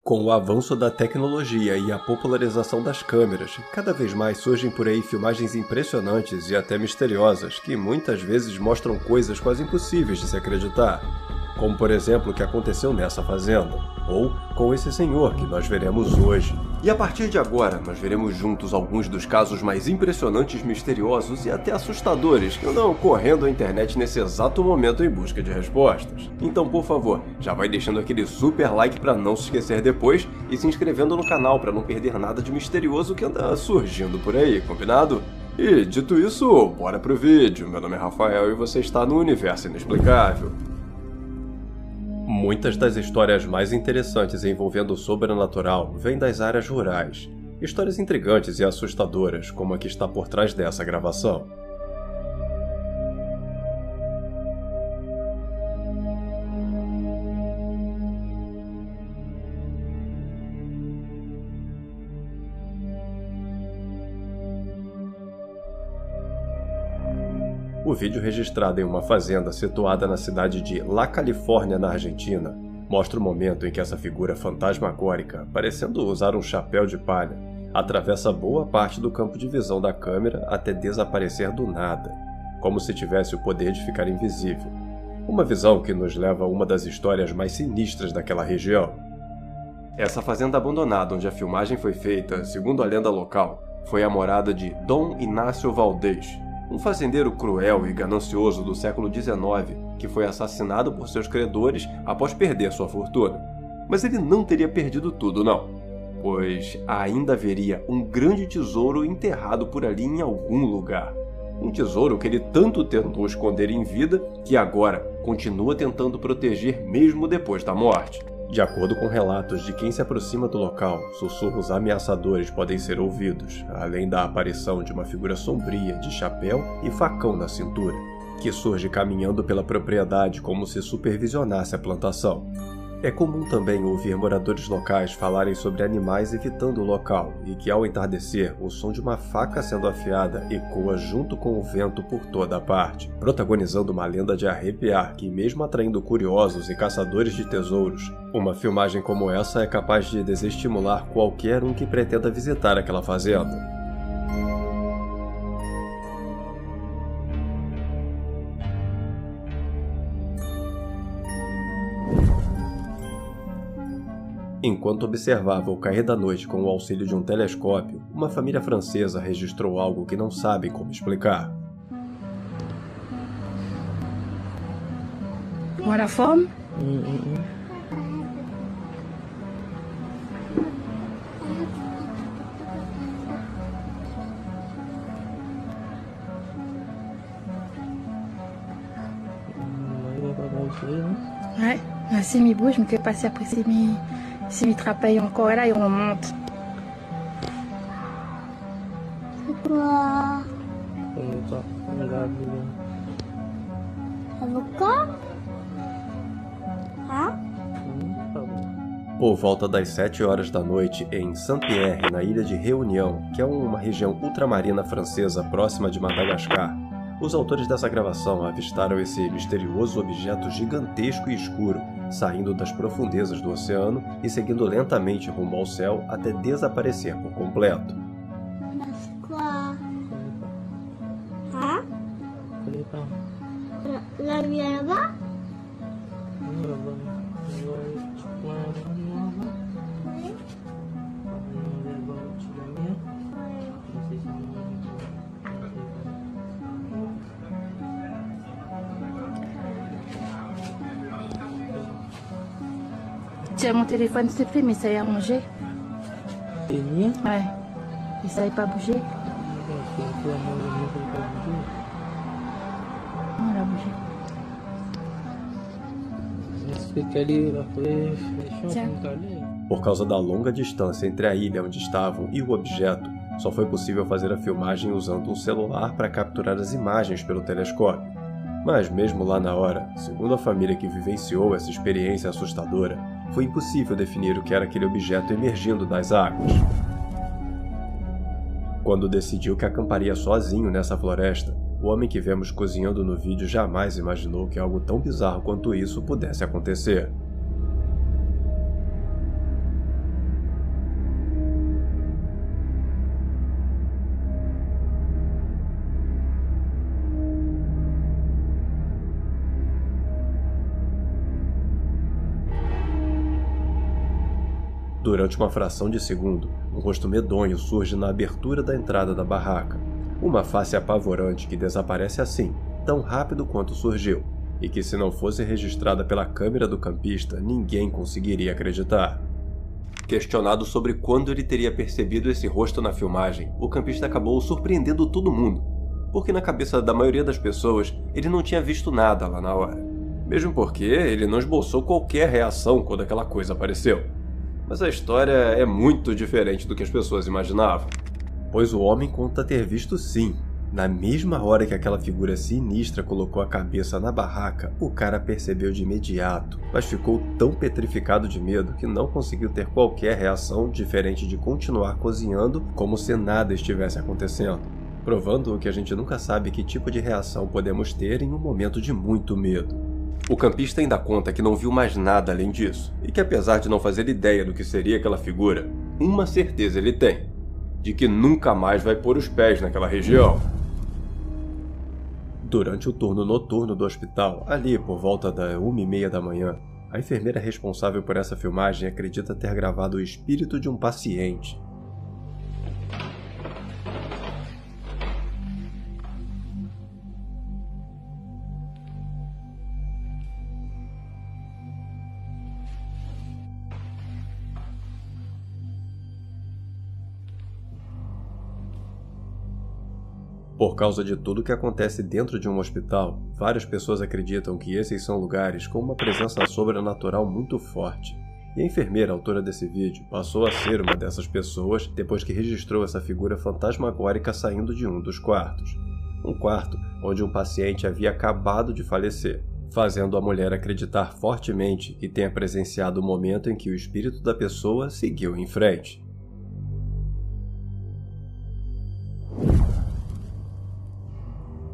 Com o avanço da tecnologia e a popularização das câmeras, cada vez mais surgem por aí filmagens impressionantes e até misteriosas que muitas vezes mostram coisas quase impossíveis de se acreditar. Como por exemplo o que aconteceu nessa fazenda, ou com esse senhor que nós veremos hoje. E a partir de agora, nós veremos juntos alguns dos casos mais impressionantes, misteriosos e até assustadores que andam correndo a internet nesse exato momento em busca de respostas. Então, por favor, já vai deixando aquele super like para não se esquecer depois e se inscrevendo no canal para não perder nada de misterioso que anda surgindo por aí, combinado? E, dito isso, bora pro vídeo. Meu nome é Rafael e você está no Universo Inexplicável. Muitas das histórias mais interessantes envolvendo o sobrenatural vêm das áreas rurais. Histórias intrigantes e assustadoras, como a que está por trás dessa gravação. O vídeo registrado em uma fazenda situada na cidade de La Califórnia, na Argentina, mostra o momento em que essa figura fantasmagórica, parecendo usar um chapéu de palha, atravessa boa parte do campo de visão da câmera até desaparecer do nada, como se tivesse o poder de ficar invisível. Uma visão que nos leva a uma das histórias mais sinistras daquela região. Essa fazenda abandonada onde a filmagem foi feita, segundo a lenda local, foi a morada de Dom Inácio Valdez, um fazendeiro cruel e ganancioso do século XIX que foi assassinado por seus credores após perder sua fortuna. Mas ele não teria perdido tudo, não, pois ainda haveria um grande tesouro enterrado por ali em algum lugar. Um tesouro que ele tanto tentou esconder em vida que agora continua tentando proteger mesmo depois da morte. De acordo com relatos de quem se aproxima do local, sussurros ameaçadores podem ser ouvidos, além da aparição de uma figura sombria de chapéu e facão na cintura, que surge caminhando pela propriedade como se supervisionasse a plantação. É comum também ouvir moradores locais falarem sobre animais evitando o local e que, ao entardecer, o som de uma faca sendo afiada ecoa junto com o vento por toda a parte, protagonizando uma lenda de arrepiar que, mesmo atraindo curiosos e caçadores de tesouros, uma filmagem como essa é capaz de desestimular qualquer um que pretenda visitar aquela fazenda. Enquanto observava o cair da noite com o auxílio de um telescópio, uma família francesa registrou algo que não sabem como explicar. Voilà forme. Ouais, si me bouge, me fait passer après si me trapèille encore là et on monte. C'est quoi? Avocat? Por volta das 7 horas da noite em Saint-Pierre, na ilha de Réunion, que é uma região ultramarina francesa próxima de Madagascar, os autores dessa gravação avistaram esse misterioso objeto gigantesco e escuro, saindo das profundezas do oceano e seguindo lentamente rumo ao céu até desaparecer por completo. Tiens, mon téléphone s'est fait, mais ça y a rangé. Ouais. Il savait pas bouger. Non, elle a bougé. Por causa da longa distância entre a ilha onde estavam e o objeto, só foi possível fazer a filmagem usando um celular para capturar as imagens pelo telescópio. Mas mesmo lá na hora, segundo a família que vivenciou essa experiência assustadora, foi impossível definir o que era aquele objeto emergindo das águas. Quando decidiu que acamparia sozinho nessa floresta, o homem que vemos cozinhando no vídeo jamais imaginou que algo tão bizarro quanto isso pudesse acontecer. Durante uma fração de segundo, um rosto medonho surge na abertura da entrada da barraca. Uma face apavorante que desaparece assim, tão rápido quanto surgiu, e que se não fosse registrada pela câmera do campista, ninguém conseguiria acreditar. Questionado sobre quando ele teria percebido esse rosto na filmagem, o campista acabou surpreendendo todo mundo, porque na cabeça da maioria das pessoas, ele não tinha visto nada lá na hora. Mesmo porque ele não esboçou qualquer reação quando aquela coisa apareceu. Mas a história é muito diferente do que as pessoas imaginavam. Pois o homem conta ter visto sim. Na mesma hora que aquela figura sinistra colocou a cabeça na barraca, o cara percebeu de imediato, mas ficou tão petrificado de medo que não conseguiu ter qualquer reação diferente de continuar cozinhando como se nada estivesse acontecendo, provando que a gente nunca sabe que tipo de reação podemos ter em um momento de muito medo. O campista ainda conta que não viu mais nada além disso, e que apesar de não fazer ideia do que seria aquela figura, uma certeza ele tem, de que nunca mais vai pôr os pés naquela região. Durante o turno noturno do hospital, ali por volta da 1h30 da manhã, a enfermeira responsável por essa filmagem acredita ter gravado o espírito de um paciente. Por causa de tudo que acontece dentro de um hospital, várias pessoas acreditam que esses são lugares com uma presença sobrenatural muito forte. E a enfermeira, autora desse vídeo, passou a ser uma dessas pessoas depois que registrou essa figura fantasmagórica saindo de um dos quartos. Um quarto onde um paciente havia acabado de falecer, fazendo a mulher acreditar fortemente que tenha presenciado o momento em que o espírito da pessoa seguiu em frente.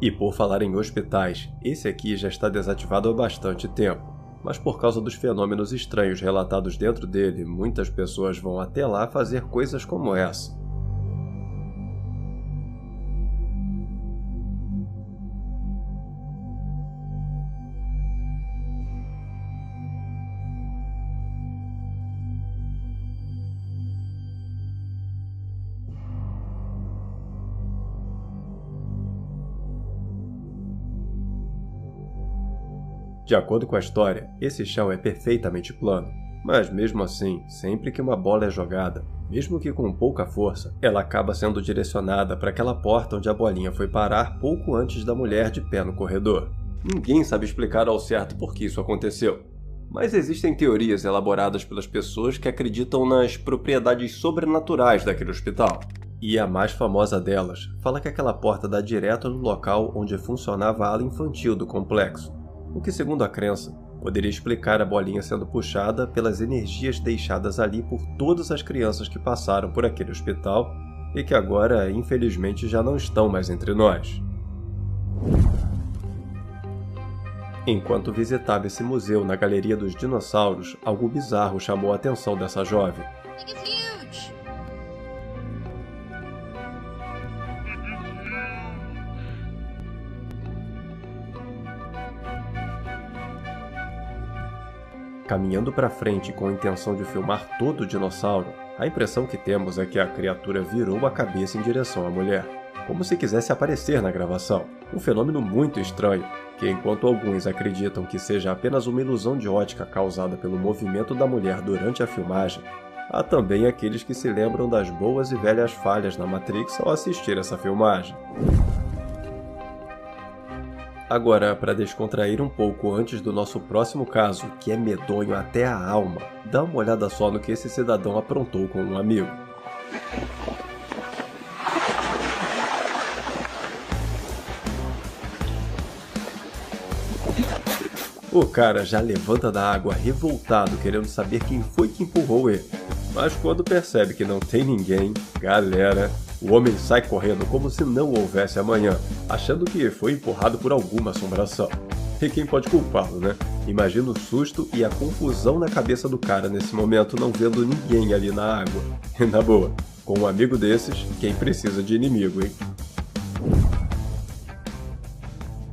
E por falar em hospitais, esse aqui já está desativado há bastante tempo, mas por causa dos fenômenos estranhos relatados dentro dele, muitas pessoas vão até lá fazer coisas como essa. De acordo com a história, esse chão é perfeitamente plano, mas mesmo assim, sempre que uma bola é jogada, mesmo que com pouca força, ela acaba sendo direcionada para aquela porta onde a bolinha foi parar pouco antes da mulher de pé no corredor. Ninguém sabe explicar ao certo por que isso aconteceu, mas existem teorias elaboradas pelas pessoas que acreditam nas propriedades sobrenaturais daquele hospital. E a mais famosa delas fala que aquela porta dá direto no local onde funcionava a ala infantil do complexo, o que, segundo a crença, poderia explicar a bolinha sendo puxada pelas energias deixadas ali por todas as crianças que passaram por aquele hospital e que agora, infelizmente, já não estão mais entre nós. Enquanto visitava esse museu na Galeria dos Dinossauros, algo bizarro chamou a atenção dessa jovem. Caminhando para frente com a intenção de filmar todo o dinossauro, a impressão que temos é que a criatura virou a cabeça em direção à mulher, como se quisesse aparecer na gravação. Um fenômeno muito estranho, que enquanto alguns acreditam que seja apenas uma ilusão de ótica causada pelo movimento da mulher durante a filmagem, há também aqueles que se lembram das boas e velhas falhas na Matrix ao assistir essa filmagem. Agora, para descontrair um pouco antes do nosso próximo caso, que é medonho até a alma, dá uma olhada só no que esse cidadão aprontou com um amigo. O cara já levanta da água revoltado, querendo saber quem foi que empurrou ele. Mas quando percebe que não tem ninguém, galera, o homem sai correndo como se não houvesse amanhã, achando que foi empurrado por alguma assombração. E quem pode culpá-lo, né? Imagina o susto e a confusão na cabeça do cara nesse momento, não vendo ninguém ali na água. E na boa, com um amigo desses, quem precisa de inimigo, hein?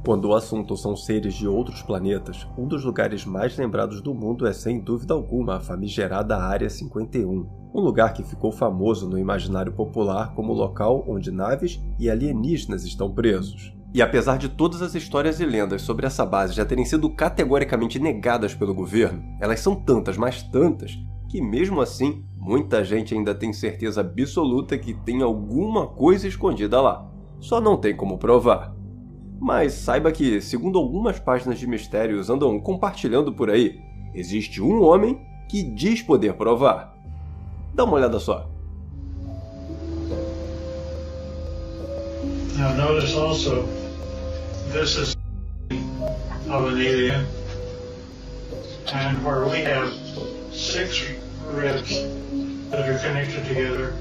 Quando o assunto são seres de outros planetas, um dos lugares mais lembrados do mundo é sem dúvida alguma a famigerada Área 51, um lugar que ficou famoso no imaginário popular como o local onde naves e alienígenas estão presos. E apesar de todas as histórias e lendas sobre essa base já terem sido categoricamente negadas pelo governo, elas são tantas, mas tantas, que mesmo assim, muita gente ainda tem certeza absoluta que tem alguma coisa escondida lá. Só não tem como provar. Mas saiba que, segundo algumas páginas de mistérios andam compartilhando por aí, existe um homem que diz poder provar. Dá uma olhada só. Now notice also, this is of an alien, and where we have 6 ribs that are connected together,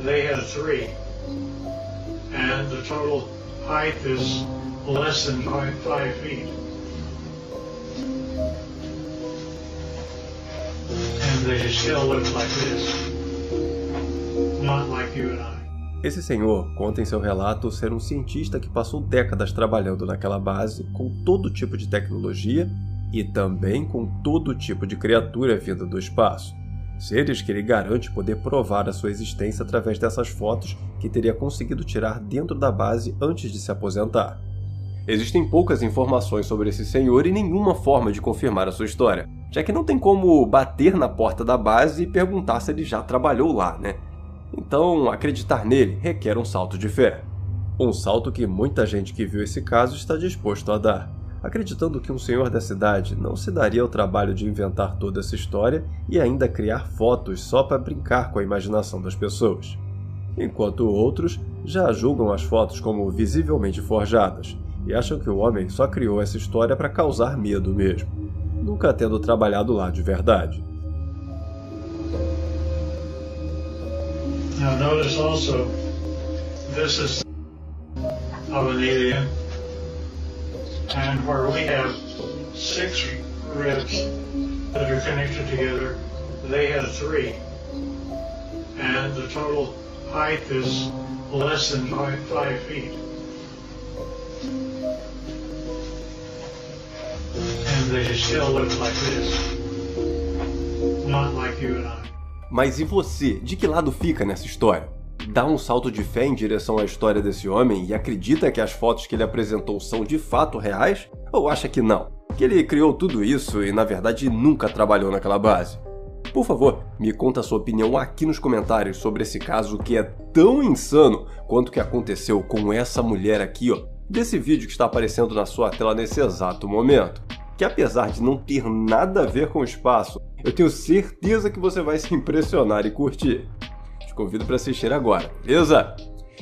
they have 3, and the total height is less than 5 feet. And they still look like this, not like you and I. Esse senhor conta em seu relato ser um cientista que passou décadas trabalhando naquela base com todo tipo de tecnologia e também com todo tipo de criatura vinda do espaço. Seres que ele garante poder provar a sua existência através dessas fotos que teria conseguido tirar dentro da base antes de se aposentar. Existem poucas informações sobre esse senhor e nenhuma forma de confirmar a sua história, já que não tem como bater na porta da base e perguntar se ele já trabalhou lá, né? Então, acreditar nele requer um salto de fé. Um salto que muita gente que viu esse caso está disposto a dar, acreditando que um senhor da cidade não se daria ao trabalho de inventar toda essa história e ainda criar fotos só para brincar com a imaginação das pessoas. Enquanto outros já julgam as fotos como visivelmente forjadas e acham que o homem só criou essa história para causar medo mesmo, nunca tendo trabalhado lá de verdade. Now notice also, this is of an alien, and where we have 6 ribs that are connected together, they have 3, and the total height is less than 5 feet. And they still look like this, not like you and I. Mas e você? De que lado fica nessa história? Dá um salto de fé em direção à história desse homem e acredita que as fotos que ele apresentou são de fato reais? Ou acha que não? Que ele criou tudo isso e na verdade nunca trabalhou naquela base? Por favor, me conta a sua opinião aqui nos comentários sobre esse caso que é tão insano quanto o que aconteceu com essa mulher aqui, ó, desse vídeo que está aparecendo na sua tela nesse exato momento. Que apesar de não ter nada a ver com o espaço, eu tenho certeza que você vai se impressionar e curtir. Te convido para assistir agora, beleza?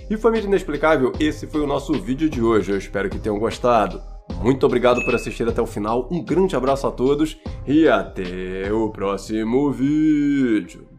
E família inexplicável, esse foi o nosso vídeo de hoje, eu espero que tenham gostado. Muito obrigado por assistir até o final, um grande abraço a todos e até o próximo vídeo.